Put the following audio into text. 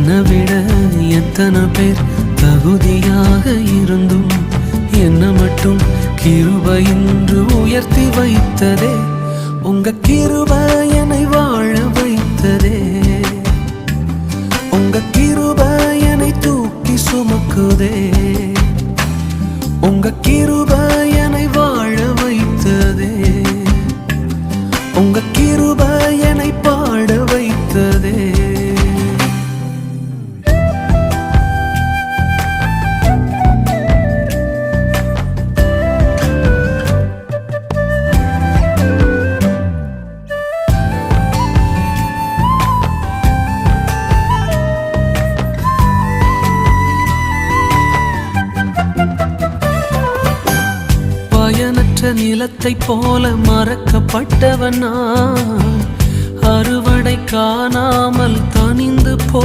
என்னை விட எத்தனை பேர் தகுதியாக இருந்தும் என்ன மட்டும் கிருபை என்று உயர்த்தி வைத்ததே. உங்க கிருபை என்னை வாழ வைத்ததே. உங்க கிருபை என்னை தூக்கி சுமக்குதே. உங்க கிருபை என்னை வாழ வைத்ததே. உங்க கிருபை என்னை பாட வைத்ததே. பயனற்ற நிலத்தை போல மறக்கப்பட்டவன் நான், அறுவடை காணாமல் தனிந்து போன